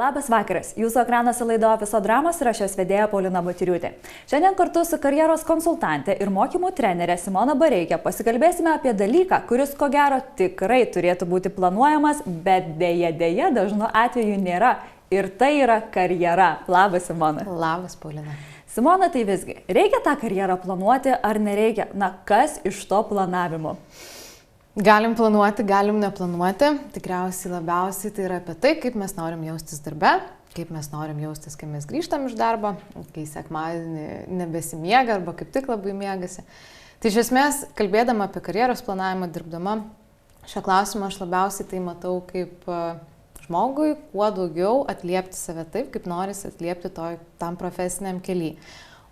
Labas vakaras, jūsų ekranuose laida Ofiso dramos ir aš jos vedėja Paulina Batiriūtė. Šiandien kartu su karjeros konsultante ir mokymų trenerė Simona Bareikė pasikalbėsime apie dalyką, kuris ko gero tikrai turėtų būti planuojamas, bet dėja dažnu atveju nėra. Ir tai yra karjera. Labas, Simona. Labas, Paulina. Simona, tai visgi, reikia tą karjerą planuoti ar nereikia? Na, kas iš to planavimo? Galim planuoti, galim neplanuoti. Tikriausiai labiausiai tai yra apie tai, kaip mes norim jaustis darbe, kaip mes norim jaustis, kai mes grįžtam iš darbo, kai sekmadienį nebesimiega arba kaip tik labai miegasi. Tai iš esmės, kalbėdama apie karjeros planavimą, dirbdama šio klausimo, aš labiausiai tai matau kaip žmogui kuo daugiau atliepti save taip, kaip norisi atliepti tam profesiniam kely.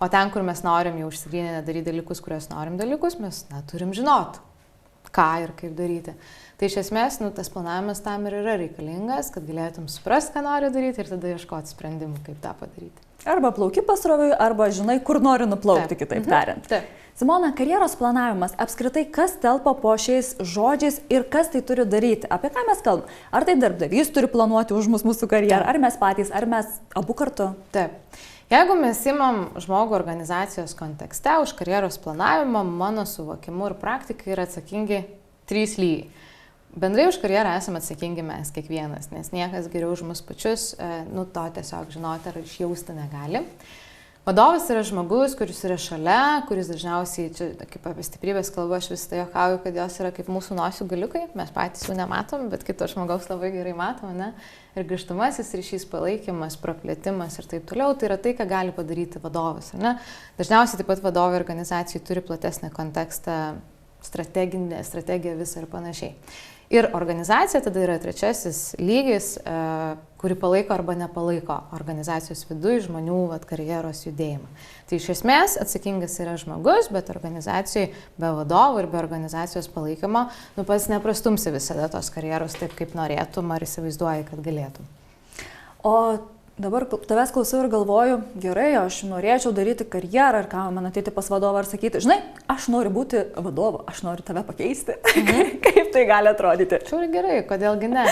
O ten, kur mes norim jau užsigryninę daryti dalykus, kuriuos norim dalykus, mes turim žinot, ką ir kaip daryti. Tai iš esmės, tas planavimas tam ir yra reikalingas, kad galėtum suprasti, ką nori daryti ir tada ieškoti sprendimų, kaip tą padaryti. Arba plauki pasroviui, arba žinai, kur nori nuplaukti, kitaip tariant. Taip. Simona, karjeros planavimas, apskritai, kas telpa po šiais žodžiais ir kas tai turi daryti? Apie ką mes kalbame? Ar tai darbdavys turi planuoti už mūsų karjerą, ar mes patys, ar mes abu kartu? Taip. Jeigu mes imam žmogų organizacijos kontekste, už karjeros planavimą, mano suvokimu ir praktikai yra atsakingi 3 lygiai. Bendrai už karjerą esame atsakingi mes kiekvienas, nes niekas geriau už mus pačius to tiesiog žinoti ar išjausti negali. Vadovas yra žmogus, kuris yra šalia, kuris dažniausiai, čia kaip apie stiprybės kalbu, aš vis tai juokauju, kad jos yra kaip mūsų nosių galiukai, mes patys jų nematom, bet kito žmogaus labai gerai matom, ne? Ir grįžtamasis ryšys, palaikymas, praplėtimas ir taip toliau, tai yra tai, ką gali padaryti vadovas, ne? Dažniausiai taip pat vadovai organizacijai turi platesnį kontekstą, strategiją visą ir panašiai. Ir organizacija tada yra trečiasis lygis, kuri palaiko arba nepalaiko organizacijos viduje žmonių karjeros judėjimą. Tai iš esmės atsakingas yra žmogus, bet organizacijai be vadovų ir be organizacijos palaikymo pats neprastumsi visada tos karjeros taip, kaip norėtum ar įsivaizduoji, kad galėtum. O dabar tavęs klausau ir galvoju, gerai, aš norėčiau daryti karjerą ir ką man ateiti pas vadovą ir sakyti, žinai, aš noriu būti vadovu, aš noriu tave pakeisti. Kaip tai gali atrodyti? Šiauri gerai, kodėlgi ne?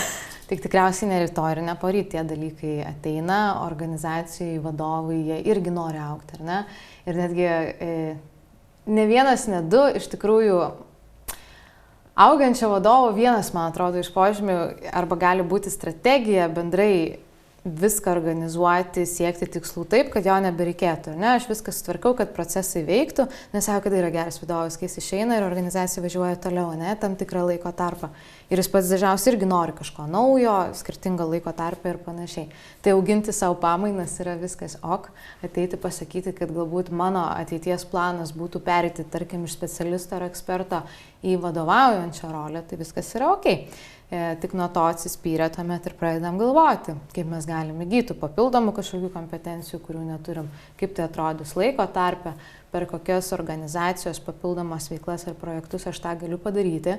Tik tikriausiai ne rytoj ir ne poryt tie dalykai ateina, organizacijai, vadovai, jie irgi nori augti, ar ne? Ir netgi ne vienas, ne du, iš tikrųjų, augančio vadovo vienas, man atrodo, iš požymių arba gali būti strategija bendrai viską organizuoti, siekti tikslų taip, kad jo nebereikėtų. Ne? Aš viską sutvarkau, kad procesai veiktų, nes sako, kad yra geras vadovas, kai jis išeina ir organizacija važiuoja toliau, ne, tam tikrą laiko tarpą. Ir jis pats dažniausiai irgi nori kažko naujo, skirtingo laiko tarpą ir panašiai. Tai auginti savo pamainas yra viskas ok, ateiti pasakyti, kad galbūt mano ateities planas būtų pereiti, tarkim, iš specialisto ar eksperto į vadovaujančią rolę, tai viskas yra ok. Tik nuo to atsispyrę tuomet ir pradedam galvoti, kaip mes galime įgyti papildomų kažkokių kompetencijų, kurių neturim, kaip tai atrodys laiko tarpe, per kokias organizacijos papildomas veiklas ir projektus aš tą galiu padaryti,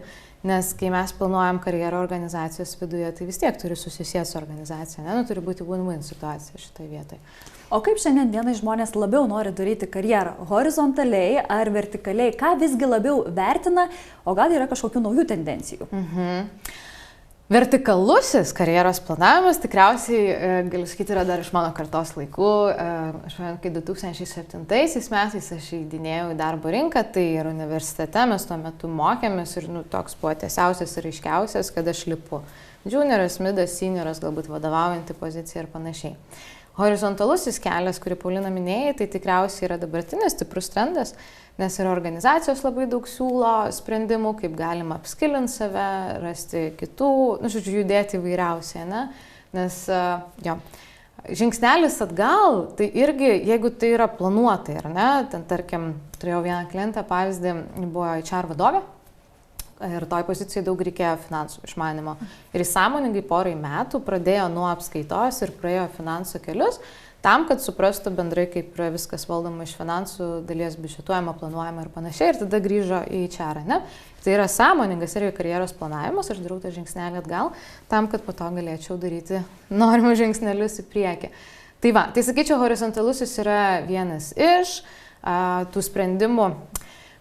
nes kai mes planuojam karjerą organizacijos viduje, tai vis tiek turi susisieti su organizacija, ne? Turi būti win-win situacija šitoje vietoje. O kaip šiandien dienai žmonės labiau nori daryti karjerą? Horizontaliai ar vertikaliai? Ką visgi labiau vertina, o gal yra kažkokių naujų tendencijų? Vertikalusis karjeros planavimas tikriausiai, galiu sakyti, yra dar iš mano kartos laikų. Aš manau, kai 2007 metais aš įeidinėjau į darbo rinką, tai ir universitete mes tuo metu mokėmės ir toks buvo tiesiausias ir aiškiausias, kad aš lipu. Junioras, midas, senioras, galbūt vadovaujantį poziciją ir panašiai. Horizontalusis kelias, kurį Paulina minėjai, tai tikriausiai yra dabartinis stiprus trendas, nes yra organizacijos labai daug siūlo sprendimų, kaip galima apskilinti save, rasti kitų, judėti įvairiausiai, ne? Nes, žingsnelis atgal, tai irgi, jeigu tai yra planuotai, ar ne, ten, tarkim, turėjau vieną klientą, pavyzdį, buvo HR vadovė, ir toj pozicijai daug reikėjo finansų išmanimo. Ir jis sąmoningai porai metų pradėjo nuo apskaitos ir praėjo finansų kelius, tam, kad suprastų bendrai, kaip yra viskas valdoma iš finansų, dalies biudžetuojama, planuojama ir panašiai, ir tada grįžo į HR, ne? Tai yra sąmoningas irgi karjeros planavimas, aš darau tą žingsnelį atgal, tam, kad po to galėčiau daryti norimus žingsnelius į priekį. Tai va, tai sakyčiau, horizontalusis yra vienas iš tų sprendimų.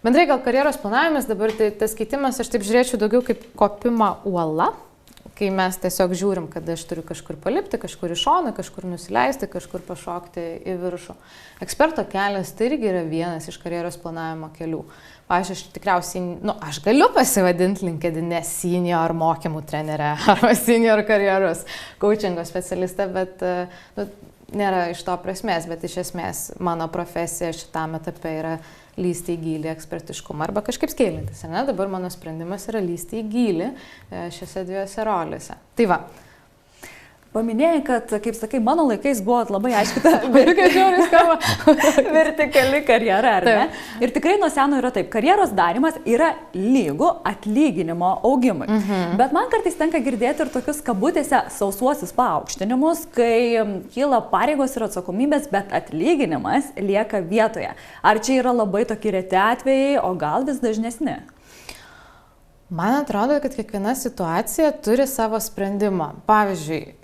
Bendrai gal karjeros planavimas dabar, tai tas keitimas, aš taip žiūrėčiau daugiau kaip kopimą uolą, kai mes tiesiog žiūrim, kad aš turiu kažkur palipti, kažkur į šoną, kažkur nusileisti, kažkur pašokti į viršų. Eksperto kelias tai irgi yra vienas iš karjeros planavimo kelių. Pavyzdžiui, aš tikriausiai, aš galiu pasivadinti LinkedIn'e senior mokymų trenerę arba senior karjeros coachingo specialistą, bet nėra iš to prasmės, bet iš esmės mano profesija šitame etape yra lysti į gylį ekspertiškumą arba kažkaip skeilintis. Dabar mano sprendimas yra lysti į gylį šiose dviejose rolėse. Tai va. Paminėjai, kad, kaip sakai, mano laikais buvo labai aiški ta vertikali karjera, ar ne? Ir tikrai nuo seno yra taip, karjeros darimas yra lygu atlyginimo augimui. Bet man kartais tenka girdėti ir tokius kabutėse sausuosius paaukštinimus, kai kyla pareigos ir atsakomybės, bet atlyginimas lieka vietoje. Ar čia yra labai tokie reti atvejai, o gal vis dažnesni? Man atrodo, kad kiekviena situacija turi savo sprendimą. Pavyzdžiui,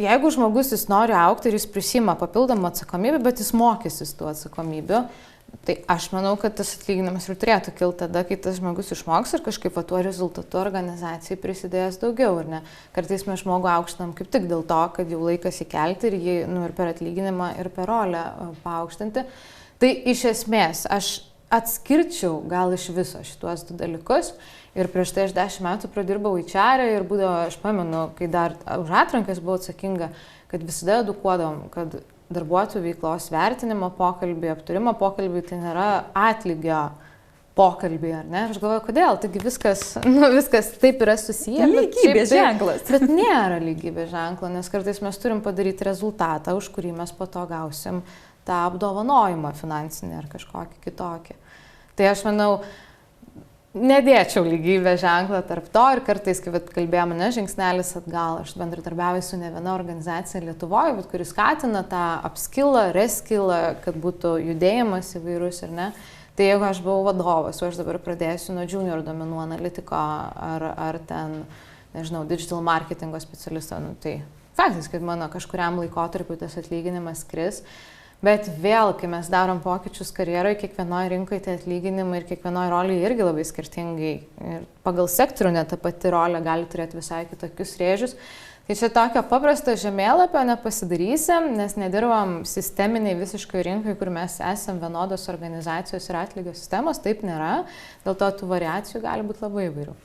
jeigu žmogus jis nori augti ir jis prisima papildomą atsakomybę, bet jis mokysis tų atsakomybių, tai aš manau, kad tas atlyginimas ir turėtų kilti tada, kai tas žmogus išmoks ir kažkaip tuo rezultatu organizacijai prisidės daugiau. Ir ne, kartais mes žmogų aukštinam kaip tik dėl to, kad jau laikas įkelti ir jį ir per atlyginimą, ir per rolę paaukštinti. Tai iš esmės aš atskirčiau gal iš viso šituos du dalykus. Ir prieš tai aš 10 metų pradirbau HR ir būdavo, aš pamenu, kai dar už atrankas buvau atsakinga, kad visada edukuodavom, kad darbuotojų veiklos vertinimo pokalbį, aptarimo pokalbį tai nėra atlygio pokalbį, ar ne? Aš galvoju, kodėl? Taigi viskas taip yra susiję. Lygybės ženklas. Bet nėra lygybės ženklo, nes kartais mes turim padaryti rezultatą, už kurį mes po to gausim tą apdovanojimą finansinį ar kažkokį kitokį. Tai aš manau, nedėčiau lygybės ženklą tarp to ir kartais, kai kalbėjome, žingsnelis atgal, aš bendradarbiauju su ne viena organizacija Lietuvoje, bet kuris skatina tą upskillą, reskillą, kad būtų judėjimas įvairus ir ne. Tai jeigu aš buvau vadovas, o aš dabar pradėsiu nuo junior duomenų analitiko ar ten, nežinau, digital marketingo specialisto, tai faktas, kad mano kažkuriam laikotarpiu tas atlyginimas kris. Bet vėl, kai mes darom pokyčius karjeroje, kiekvienoje rinkoje tie atlyginimai ir kiekvienoje rolėje irgi labai skirtingai. Ir pagal sektorių net ta pati rolė gali turėti visai kitokius rėžius. Tai čia tokio paprasto žemėlapio nepasidarysim, nes nedirbam sisteminiai visiškai rinkai, kur mes esam vienodos organizacijos ir atlygio sistemos, taip nėra. Dėl to tų variacijų gali būti labai įvairių.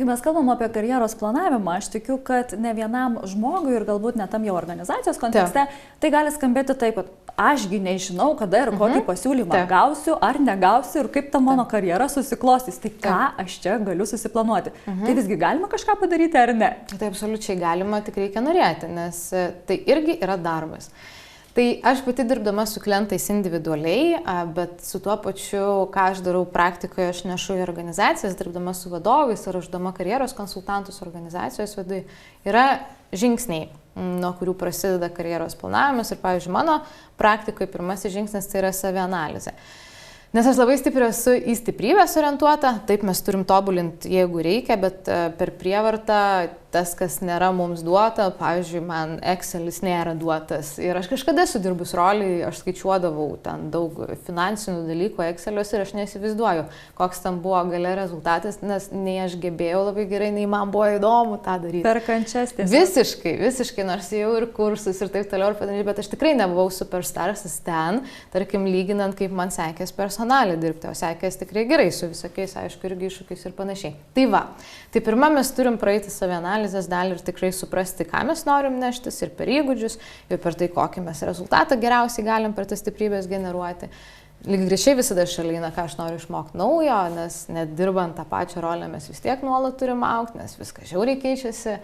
Kai mes kalbam apie karjeros planavimą, aš tikiu, kad ne vienam žmogui ir galbūt net tam jau organizacijos kontekste, tai gali skambėti taip, kad ašgi nežinau, kada ir kokį pasiūlymą gausiu ar negausiu ir kaip ta mano karjera susiklostys. Tai ką aš čia galiu susiplanuoti. Tai visgi galima kažką padaryti ar ne? Tai absoliučiai galima, tik reikia norėti, nes tai irgi yra darbas. Tai aš pati dirbdama su klientais individualiai, bet su tuo pačiu, ką aš darau praktikoje, aš nešu į organizacijas, dirbdama su vadovais ar uždama karjeros konsultantus organizacijos viduje, yra žingsniai, nuo kurių prasideda karjeros planavimas. Ir, pavyzdžiui, mano praktikoje pirmasis žingsnis tai yra savianalizė. Nes aš labai stipriai esu į stiprybės orientuota, taip mes turim tobulinti, jeigu reikia, bet per prievartą tas, kas nėra mums duota, pavyzdžiui, man Excelis nėra duotas. Ir aš kažkada sudirbus rolį, aš skaičiuodavau ten daug finansinių dalykų Exceliuose ir aš neįsivaizduoju, koks tam buvo gale rezultatas, nes nei aš gebėjau labai gerai, nei man buvo įdomu tą daryti. Per kančias tiesiog. Visiškai, nors jau ir kursus ir taip toliau ir padaryti, bet aš tikrai nebuvau superstarsas ten, tarkim, lyginant, kaip man sekės personalį dirbti, o sekės tikrai gerai su visokiais, aišku, irgi iššūkiais ir panašiai. Tai va, tai pirmą mes turim praeiti savianalizės dalį ir tikrai suprasti, ką mes norim neštis ir per įgūdžius, ir per tai, kokį mes rezultatą geriausiai galim per tas stiprybės generuoti. Lygiai grečiai visada šalia, ką aš noriu išmokti naujo, nes net dirbant tą pačią rolę mes vis tiek nuolat turim augti, nes viskas žiauriai keičiasi,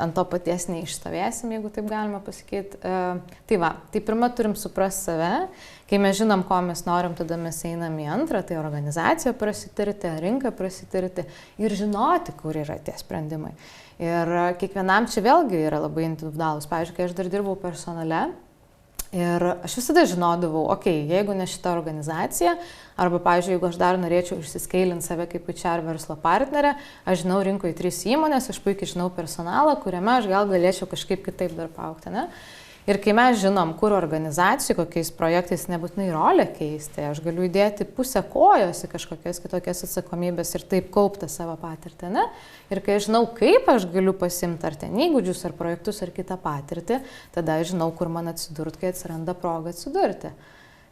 ant to paties neišstovėsim, jeigu taip galima pasakyti. Tai va, tai pirmą turim suprasti save, kai mes žinom, ko mes norim, tada mes einam į antrą, tai organizaciją prasitirti, rinką prasitirti ir žinoti, kur yra tie sprendimai. Ir kiekvienam čia vėlgi yra labai individualus. Pavyzdžiui, kai aš dar dirbau personale, ir aš visada žinodavau, jeigu ne šita organizacija, arba, pavyzdžiui, jeigu aš dar norėčiau išsiskailinti save kaip HR verslo partnerė, aš žinau rinkoje 3 įmonės, aš puikiai žinau personalą, kuriame aš gal galėčiau kažkaip kitaip dar paaugti, ne? Ir kai mes žinom, kur organizacijų, kokiais projektais nebūtinai rolę keisti, aš galiu įdėti pusę kojos į kažkokias kitokias atsakomybės ir taip kaupti savo patirtį, ne? Ir kai aš žinau, kaip aš galiu pasimti ar ten įgūdžius, ar projektus, ar kitą patirtį, tada aš žinau, kur man atsidurti, kai atsiranda proga atsidurti.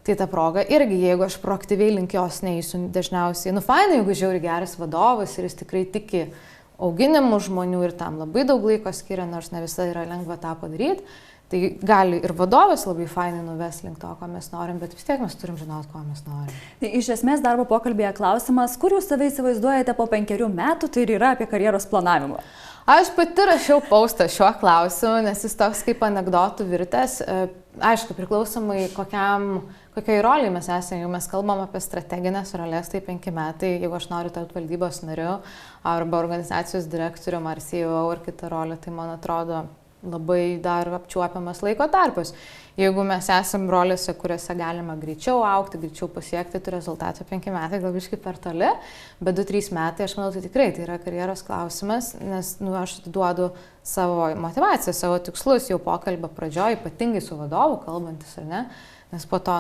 Tai ta proga irgi, jeigu aš proaktyviai link jos neįsiu dažniausiai, fainai, jeigu žiauri geras vadovas ir jis tikrai tiki auginimu žmonių ir tam labai daug laiko skiria, nors ne visada yra lengva tą padaryti. Tai gali ir vadovas labai fainai nuves link to, ko mes norim, bet vis tiek mes turim žinoti, ko mes norim. Tai iš esmės darbo pokalbėje klausimas, kur jūs save įsivaizduojate po 5 metų, tai ir yra apie karjeros planavimą. Aš pati rašiau postą šiuo klausimu, nes jis toks kaip anekdotų virtęs. Aišku, priklausomai kokiai roliai mes esame, jeigu mes kalbam apie strateginės rolės, tai 5 metai, jeigu aš noriu tapti valdybos nariu arba organizacijos direktorium ar CEO ar kitą rolę, tai man atrodo labai dar apčiuopiamas laiko tarpas. Jeigu mes esam rolėse, kuriuose galima greičiau augti, greičiau pasiekti tų rezultatų, 5 metai gal biškai per toli, bet 2-3 metai, aš manau, tai tikrai tai yra karjeros klausimas, nes aš duodu savo motivaciją, savo tikslus jau pokalbio pradžioje, ypatingai su vadovu kalbantis, ar ne? Nes po to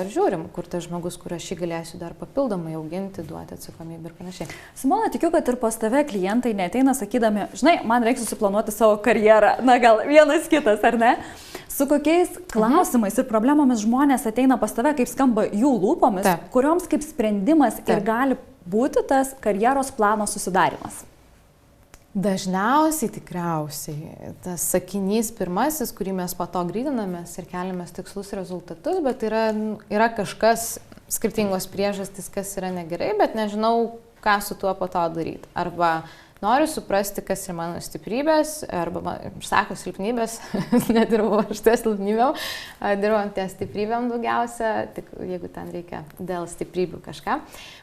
ir žiūrim, kur tas žmogus, kur aš jį galėsiu dar papildomai auginti, duoti atsakomybę ir panašiai. Simona, tikiu, kad ir pas tave klientai neateina sakydami, žinai, man reikia susiplanuoti savo karjerą, na gal vienas kitas, ar ne? Su kokiais klausimais ir problemomis žmonės ateina pas tave, kaip skamba jų lūpomis, kurioms kaip sprendimas ir gali būti tas karjeros plano susidarimas? Dažniausiai tikriausiai tas sakinys pirmasis, kurį mes po to gryninamės ir keliamės tikslus rezultatus, bet yra kažkas skirtingos priežastys, kas yra negerai, bet nežinau, ką su tuo po to daryti. Arba noriu suprasti, kas yra mano stiprybės, arba, sako, silpnybės, nedirbu aš ties silpnybėm, dirbam ties stiprybėm daugiausia, tik jeigu ten reikia dėl stiprybių kažką.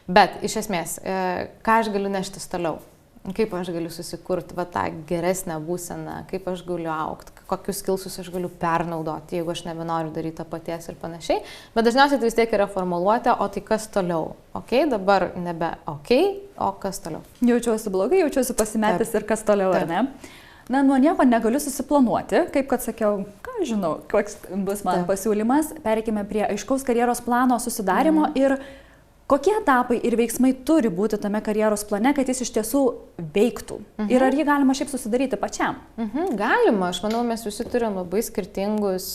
Bet iš esmės, ką aš galiu neštis toliau? Kaip aš galiu susikurti tą geresnę būseną, kaip aš galiu augti, kokius skilsus aš galiu pernaudoti, jeigu aš nebenoriu daryti to paties ir panašiai. Bet dažniausiai tai vis tiek yra formuluotė, o tai kas toliau? Ok, dabar nebe ok, o kas toliau? Jaučiuosi blogai, jaučiuosi pasimetęs ir kas toliau, ar ne? Na, nuo nieko negaliu susiplanuoti, kaip kad sakiau, ką žinau, koks bus man pasiūlymas. Pereikime prie aiškaus karjeros plano susidarimo ir kokie etapai ir veiksmai turi būti tame karjeros plane, kad jis iš tiesų veiktų? Ir ar jį galima šiaip susidaryti pačiam? Galima, aš manau, mes visi turim labai skirtingus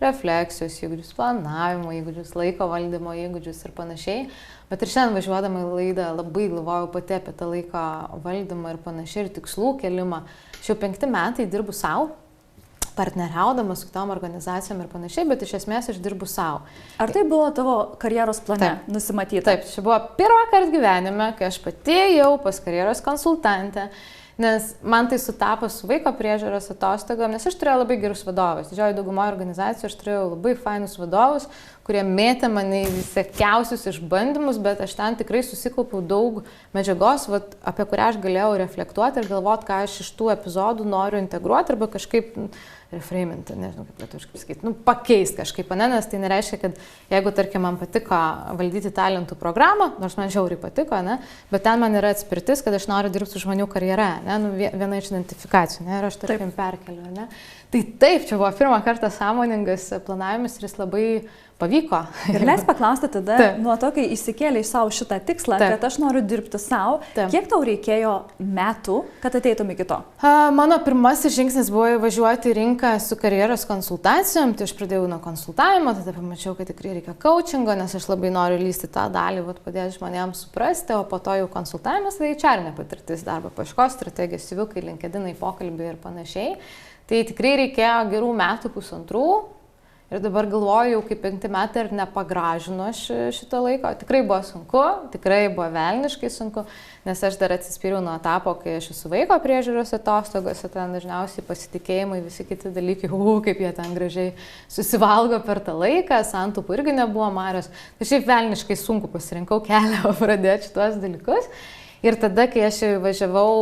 refleksijos įgūdžius, planavimo įgūdžius, laiko valdymo įgūdžius ir panašiai. Bet ir šiandien važiuodama į laidą labai galvojau pati apie tą laiko valdymą ir panašiai ir tikslų kelimą. Aš jau 5 metai dirbu savo, partneriaudamas su kitom organizacijom ir panašiai, bet iš esmės aš dirbu savo. Ar tai buvo tavo karjeros plane nusimatyta? Taip, čia buvo pirmą kartą gyvenime, kai aš pati ėjau pas karjeros konsultantę, nes man tai sutapo su vaiko priežiūros atostogom, nes aš turėjau labai gerus vadovus. Didžioji daugumoje organizacijų aš turėjau labai fainus vadovus, kurie mėtė mane į visokiausius išbandymus, bet aš ten tikrai susikaupiau daug medžiagos, apie kurią aš galėjau reflektuoti ir galvoti, ką aš iš tų epizodų noriu integruoti arba kažkaip reframinti, nežinau kaip lietuviškai pasakyti, pakeisti kažkaip, nes tai nereiškia, kad jeigu, tarkim, man patiko valdyti talentų programą, nors man žiauriai patiko, bet ten man yra atspirtis, kad aš noriu dirbti su žmonių karjera, viena iš identifikacijų, ir aš tarkim perkeliu. Tai taip, čia buvo pirmą kartą sąmoningas planavimas ir jis labai pavyko. Ir leis paklausti tada, nuo to, kai įsikėlė į savo šitą tikslą, kad aš noriu dirbti savo, kiek tau reikėjo metų, kad ateitum iki to? Mano pirmasis žingsnis buvo įvažiuoti į rinką su karjeros konsultacijom, tai aš pradėjau nuo konsultavimo, tada pamačiau, kad tikrai reikia coachingo, nes aš labai noriu lysti tą dalį, padėti žmonėms suprasti, o po to jau konsultavimas, tai HR patirtis, darbo paieškos strategijos, civikai, LinkedInai, pokalbiai ir panašiai. Tai tikrai reikėjo gerų metų, 1,5. Ir dabar galvoju, kaip 5 metai ir nepagražino šito laiko. Tikrai buvo sunku, tikrai buvo velniškai sunku, nes aš dar atsispyriau nuo etapo, kai aš esu vaiko priežiūros atostogose, ten dažniausiai pasitikėjimai, visi kiti dalykai, kaip jie ten gražiai susivalgo per tą laiką, santaupų irgi nebuvo marios. Tai šiaip velniškai sunku pasirinkau kelią pradėti šitos dalykus. Ir tada, kai aš važiavau,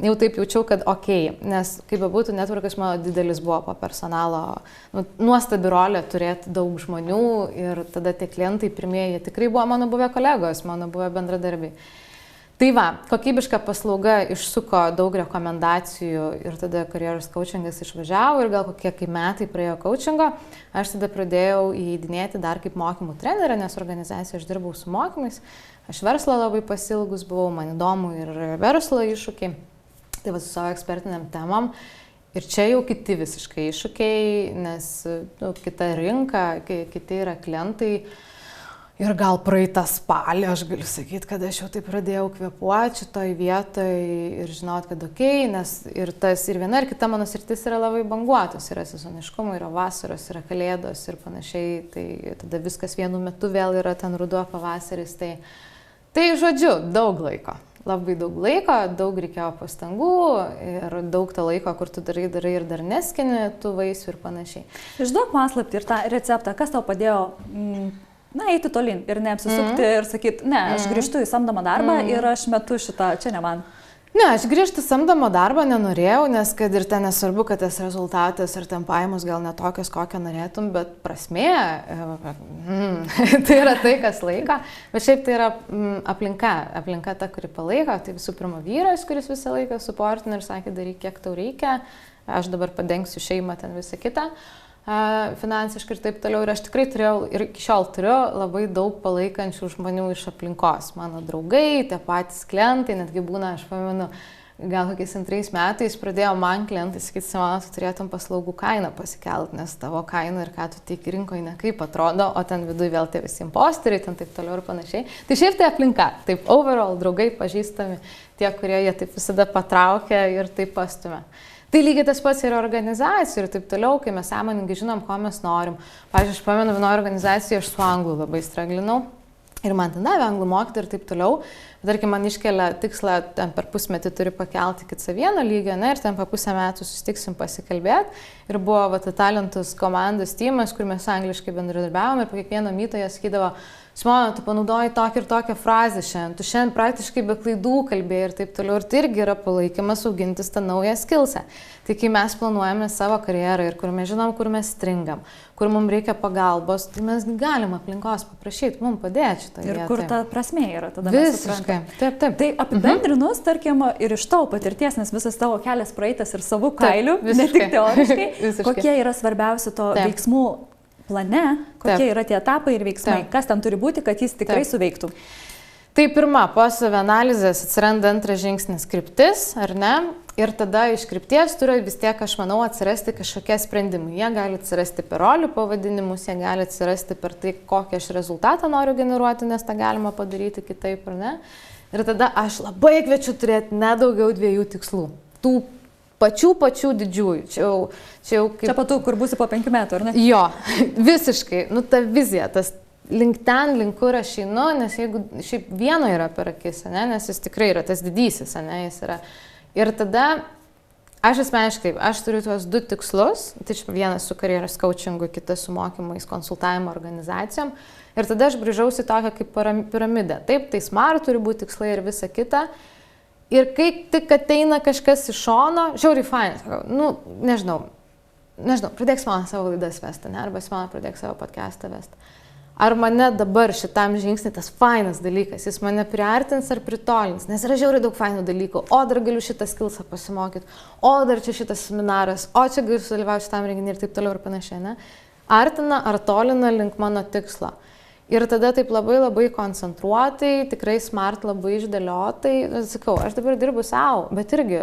jau taip jaučiau, kad okei, nes kaip bebūtų, networkas mano didelis buvo po personalo, nuostabi rolė turėti daug žmonių ir tada tie klientai pirmieji tikrai buvo mano buvę kolegos, mano buvę bendradarbiai. Tai va, kokybiška paslauga išsuko daug rekomendacijų ir tada karjeros coachingas išvažiavo ir gal kokie kai metai praėjo coachingo, aš tada pradėjau įeidinėti dar kaip mokymų trenerė, nes organizacijoje aš dirbau su mokymais, aš verslą labai pasilgus buvau, man įdomu ir verslo iššūkiai, tai va su savo ekspertiniam temam. Ir čia jau kiti visiškai iššūkiai, nes kita rinka, kiti yra klientai. Ir gal praeitą spalį aš galiu sakyti, kad aš jau taip pradėjau kvėpuoti šitoj vietoj ir žinot, kad okei, nes ir viena ir kita mano sritis yra labai banguotos, yra sezoniškumai, yra vasaros, yra kalėdos ir panašiai, tai tada viskas vienu metu vėl yra ten ruduo, pavasaris, tai žodžiu, daug laiko. Labai daug laiko, daug reikėjo pastangų ir daug to laiko, kur tu darai ir dar neskini tų vaisių ir panašiai. Išduok paslaptį ir tą receptą, kas tau padėjo eiti tolin ir neapsisukti ir sakyti, ne, aš grįžtu į samdomą darbą ir aš metu šitą, čia ne man. Ne, aš grįžti samdomą darbą nenorėjau, nes kad ir ten nesvarbu, kad tas rezultatas ir ten pajamos gal netokios, kokią norėtum, bet prasmė, tai yra tai, kas laiko. Bet šiaip tai yra aplinka ta, kuri palaiko. Tai visų pirma vyras, kuris visą laiką suportina ir sakė, daryk, kiek tau reikia, aš dabar padengsiu šeimą, ten visą kitą. Finansiškai ir taip toliau. Ir aš tikrai turėjau, ir iki šiol turiu labai daug palaikančių žmonių iš aplinkos. Mano draugai, tie patys klientai, netgi būna, aš pamenu, gal kokiais 2 metais pradėjo man klientai sakyti, Simona, tu turėtum paslaugų kainą pasikelti, nes tavo kaina ir ką tu teiki rinkoje nekaip atrodo, o ten viduje vėl tie visi imposteriai, ten taip toliau ir panašiai. Tai šiaip tai aplinka, taip overall, draugai, pažįstami, tie, kurie jie taip visada patraukia ir taip pastumia. Tai lygiai tas pats yra organizacijų ir taip toliau, kai mes sąmoningai žinom, ko mes norim. Pavyzdžiui, aš pamenu, vienoje organizacijoje aš su anglų labai straglinau ir man ten davė anglų mokyti ir taip toliau. Tarkim, man iškelia tikslą, ten per pusmetį turi pakelti iki C1 lygio, ne, ir ten po pusę metų susitiksim pasikalbėti. Ir buvo talentus komandos tymas, kur mes angliškai bendradarbiavom ir po kiekvieno myto jie sakydavo, Simona, tu panaudoji tokią ir tokią frazę šiandien, tu šiandien praktiškai be klaidų kalbėjai ir taip toliau. Ir tai irgi yra palaikymas augintis tą naują skilsą. Tai kai mes planuojame savo karjerą ir kur mes žinom, kur mes stringam, kur mums reikia pagalbos, tai mes galim aplinkos paprašyti, mums padėti šitą vietą. Ir kur ta prasmė yra tada? Visiškai. Taip. Tai apibendrinus, tarkim, ir iš tavo patirties, nes visas tavo kelias praeitas ir savų kailių, ne tik teoriškai, kokie yra svarbiausi to veiksmų plane, kokie yra tie etapai ir veiksmai, kas ten turi būti, kad jis tikrai suveiktų. Tai pirma, po savianalizės atsiranda antras žingsnis kryptis, ar ne? Ir tada iš krypties turi vis tiek, aš manau, atsirasti kažkokie sprendimai. Jie gali atsirasti per rolių pavadinimus, jie gali atsirasti per tai, kokį aš rezultatą noriu generuoti, nes tą galima padaryti kitaip, ar ne? Ir tada aš labai kviečiu turėti nedaugiau 2 tikslų. Tų pačių didžiųjų. Čia patų, kur būsi po 5 metų, ar ne? Jo, visiškai. Ta vizija, tas link ten, link kur aš einu, nes jeigu šiaip vieno yra per akis, ne, nes jis tikrai yra tas didysis, ne, jis yra. Ir tada aš asmeniškai, aš turiu tuos 2 tikslus, tai vienas su karjeros coachingu, kitas su mokymais, konsultavimo organizacijom. Ir tada aš brėžiausi tokią kaip piramidę. Taip, tai smart turi būti tikslai ir visa kita. Ir kai tik ateina kažkas iš šono, žiauriai fainas, nežinau, pradėk man savo laidas vesti, ne, arba man pradėk savo podcastą vesti. Ar mane dabar šitam žingsnį tas fainas dalykas, jis mane priartins ar pritolins, nes yra žiauriai daug fainų dalykų, o dar galiu šitą skilsą pasimokyti, o dar čia šitas seminaras, o čia galiu sudalyvauti šitam renginį ir taip toliau ir panašiai, ne? Artina ar tolina link mano tikslo. Ir tada taip labai koncentruotai, tikrai smart, labai išdėliotai, sakau, aš dabar dirbu savo, bet irgi,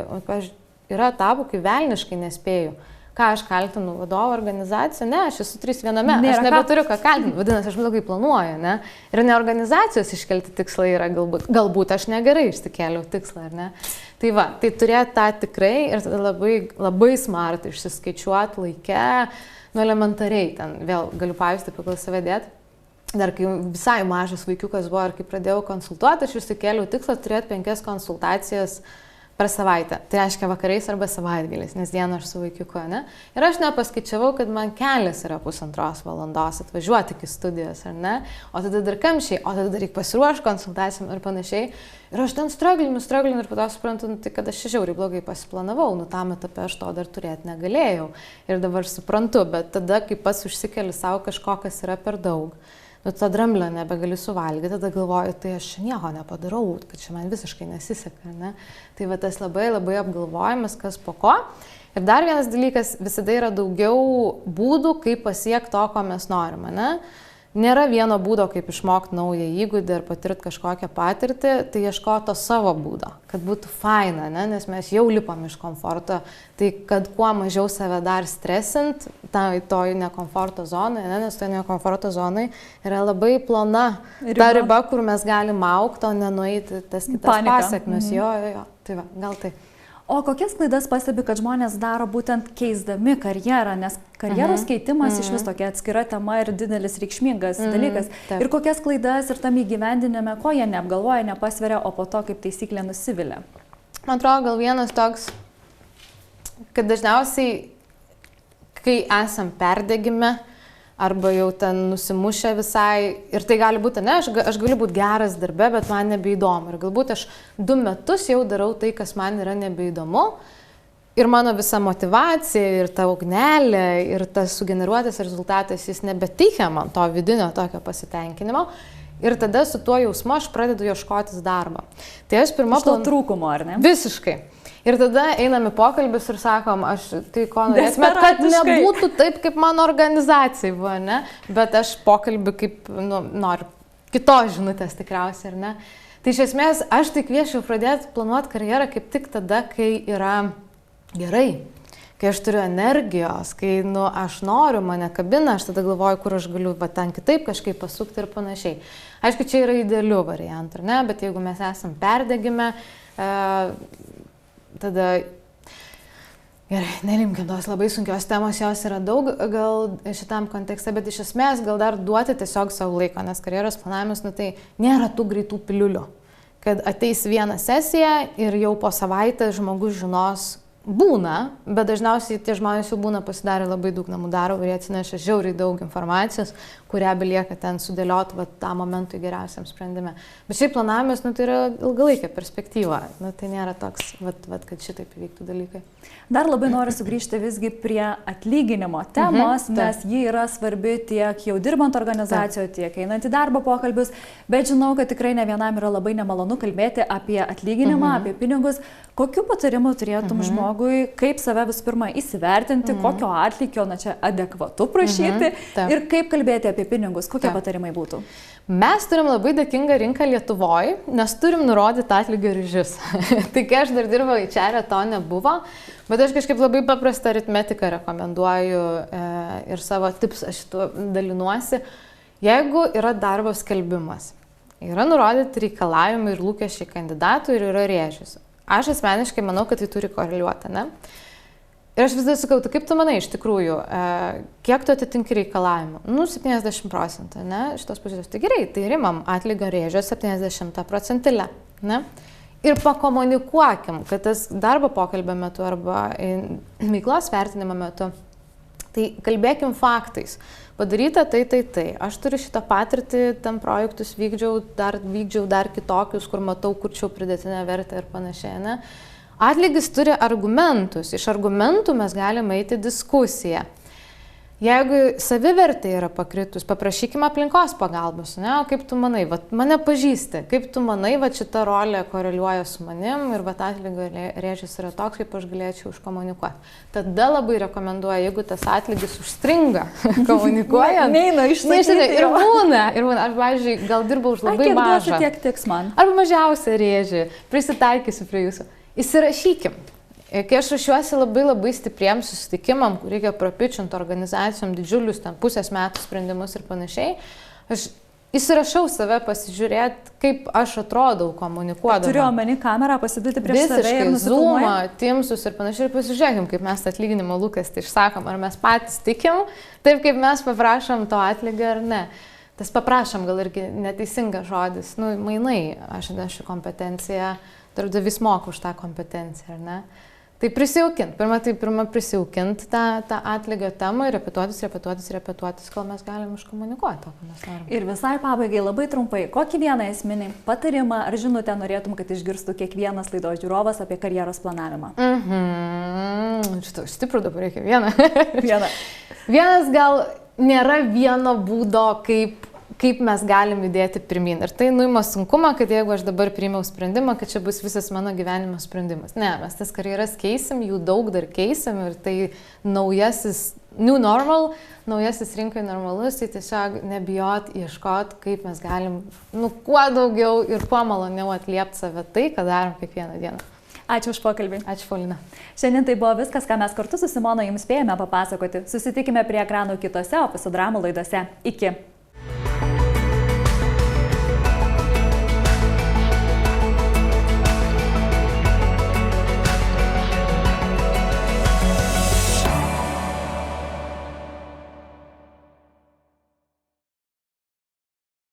yra etapų, kai velniškai nespėju. Ką aš kaltinu vadovo organizaciją? Ne, aš esu 3 viename, aš nebeturiu ką kaltinti, vadinasi, aš blogai planuoju, ne? Ir ne organizacijos iškelti tikslai yra galbūt aš negerai išsikėliau tikslą, ar ne? Tai va, tai turėti tą tikrai ir tada labai smart išsiskaičiuoti laike, elementariai, ten vėl galiu pavyzdį pagal save dėti. Dar kai visai mažas vaikiukas buvo ir kai pradėjau konsultuoti, aš išsikėliau tikslą turėti 5 konsultacijas per savaitę. Tai reiškia vakarais arba savaitgaliais, nes dieną aš su vaikiuku, ne? Ir aš nepaskaičiavau, kad man kelias yra 1,5 valandos atvažiuoti iki studijos, ar ne? O tada dar kamščiai, o tada dar reikia pasiruošti konsultacijom ir panašiai. Ir aš ten straglinu ir po to suprantu, tai kad aš žiauriai blogai pasiplanavau, tam etape aš to dar turėti negalėjau. Ir dabar suprantu, bet tada, kai pats užsikeli savo kažko, kas yra per daug, to dramblio nebegali suvalgyti, tada galvoju, tai aš nieko nepadarau, kad čia man visiškai nesiseka, ne? Tai va tas labai labai apgalvojimas, kas po ko. Ir dar vienas dalykas, visada yra daugiau būdų, kaip pasiekti to, ko mes norime, ne? Nėra vieno būdo, kaip išmokti naują įgūdį ir patirti kažkokią patirtį, tai ieškoti to savo būdo, kad būtų faina, ne? Nes mes jau lipam iš komforto, tai kad kuo mažiau save dar stresint, toj nekomforto zonai, ne? Nes toj nekomforto zonai yra labai plona ta riba, kur mes galim augti, o nenueiti tas kitas pasekmes. Jo. Tai va, gal tai. O kokias klaidas pastebi, kad žmonės daro būtent keisdami karjerą, nes karjeros keitimas iš vis tokia atskira tema ir didelis reikšmingas dalykas. Taip. Ir kokias klaidas ir tam įgyvendinime, ko jie neapgalvoja, nepasveria, o po to kaip taisyklė nusivilia. Man atrodo, gal vienas toks, kad dažniausiai, kai esam perdegime, arba jau ten nusimušę visai, ir tai gali būti, ne, aš galiu būti geras darbe, bet man nebeįdomu. Ir galbūt aš 2 metus jau darau tai, kas man yra nebeįdomu, ir mano visa motyvacija, ir ta ugnelė, ir tas sugeneruotas rezultatas, jis nebeteikia man to vidinio tokio pasitenkinimo. Ir tada su tuo jausmu aš pradedu ieškotis darbo. Tai aš pirmą... Iš to trūkumo, ar ne? Visiškai. Ir tada einam į pokalbius ir sakom, aš tai ko norėtume, kad nebūtų taip, kaip mano organizacijai buvo, ne? Bet aš pokalbį kaip, noriu kitos žinutės tikriausiai, ar ne? Tai iš esmės, aš tai kviečiau pradėti planuoti karjerą kaip tik tada, kai yra gerai, kai aš turiu energijos, kai, aš noriu, mane kabina, aš tada galvoju, kur aš galiu ten kitaip kažkaip pasukti ir panašiai. Aišku, čia yra idealių variantų, ne? Bet jeigu mes esam perdegime, tada, gerai, nelimkim tos labai sunkios temos, jos yra daug gal šitam kontekste, bet iš esmės gal dar duoti tiesiog savo laiko, nes karjeros planavimas, tai nėra tų greitų piliulių, kad ateis vieną sesiją ir jau po savaitės žmogus žinos, būna, bet dažniausiai tie žmonės jau būna pasidarę labai daug namų darbų ir jie atsineša žiauriai daug informacijos, kurią belieka ten sudėlioti tą momentui geriausiam sprendime. Bet šiaip planavimas, tai yra ilgalaikė perspektyva, tai nėra toks, kad šitaip įvyktų dalykai. Dar labai noriu sugrįžti visgi prie atlyginimo temos, nes ji yra svarbi tiek jau dirbant organizacijoje, tiek einant į darbo pokalbius, bet žinau, kad tikrai ne vienam yra labai nemalonu kalbėti apie atlyginimą, apie pinigus. Kokių patarimų turėtum žmogui, kaip save visų pirma įsivertinti, kokio atlygio, čia adekvatu prašyti ir kaip kalbėti apie pinigus, kokie patarimai būtų? Mes turim labai dėkingą rinką Lietuvoje, nes turim nurodyti atlygio ryžius. Tai kai aš dar dirbau į čia, to nebuvo, bet aš kažkaip labai paprastą aritmetiką rekomenduoju ir savo tips aš šituo dalinuosi. Jeigu yra darbo skelbimas, yra nurodyti reikalavimai ir lūkesčiai kandidatų ir yra rėžis. Aš asmeniškai manau, kad tai turi koreliuoti, ne? Ir aš vis dar sakau, tai kaip tu manai iš tikrųjų, kiek tu atitinki reikalavimų? 70%, ne? Šitos pusės, tai gerai, tai rimam atlygio rėžio 70%, ne? Ir pakomunikuokim, kad tas darbo pokalbio metu arba veiklos vertinimo metu, tai kalbėkim faktais. Padaryta tai. Aš turiu šitą patirtį, tam projektus vykdžiau dar kitokius, kur matau, kurčiau pridėtinę vertę ir panašiai, ne? Atlygis turi argumentus. Iš argumentų mes galime eiti diskusiją. Jeigu savivertė yra pakritus, paprašykime aplinkos pagalbos, ne? O kaip tu manai, mane pažįsti, kaip tu manai, šita rolė koreliuoja su manim ir atlygio rėžis yra toks, kaip aš galėčiau iškomunikuoti. Tada labai rekomenduoju, jeigu tas atlygis užstringa komunikuojant. Neina išsakyti. Ir būna. Aš, pavyzdžiui, gal dirbau už labai mažą. Tiek tiks man. Arba mažiausią rėžį, prisitaikysiu prie jūsų. Įsirašykim. Kai aš ruošiuosi labai stipriems susitikimam, kur reikia prapičinti organizacijom didžiulius ten pusės metų sprendimus ir panašiai, aš įsirašau save pasižiūrėti, kaip aš atrodau komunikuodama. Turiu omeny kamerą, pasidėti prieš save ir nusifilmuoti. Zoomą, Teamsus ir panašiai, ir pasižiūrėkim, kaip mes atlyginimo lūkestį išsakom, ar mes patys tikim, taip kaip mes paprašom to atlygio ar ne. Tas paprašom gal irgi neteisingas žodis, mainai, aš nešu kompetenciją, darbdavys moka už tą kompetenciją, ar ne? Tai prisijaukint. Pirma prisijaukint tą atlygio temą ir repetuotis, kol mes galim iškomunikuoti to, ką mes norim. Ir visai pabaigai labai trumpai, kokį vieną esminį patarimą ar žinutę norėtum, kad išgirstų kiekvienas laidos žiūrovas apie karjeros planavimą? Šitą stiprų dabar reikia vieną. Vieną. Vienas gal nėra vieno būdo, kaip kaip mes galim judėti pirmin. Ir tai nuima sunkumą, kad jeigu aš dabar priėmiau sprendimą, kad čia bus visas mano gyvenimo sprendimas. Ne, mes tas karjeras keisim, jų daug dar keisim ir tai naujasis, new normal, naujasis rinkai normalus, tai tiesiog nebijot, ieškot, kaip mes galim, kuo daugiau ir kuo maloniau atliepti save tai, ką darom kiekvieną dieną. Ačiū už pokalbį. Ačiū, Paulina. Šiandien tai buvo viskas, ką mes kartu su Simona jums spėjome papasakoti. Susitikime prie ekranų kitose Ofiso dramų laidose. Iki.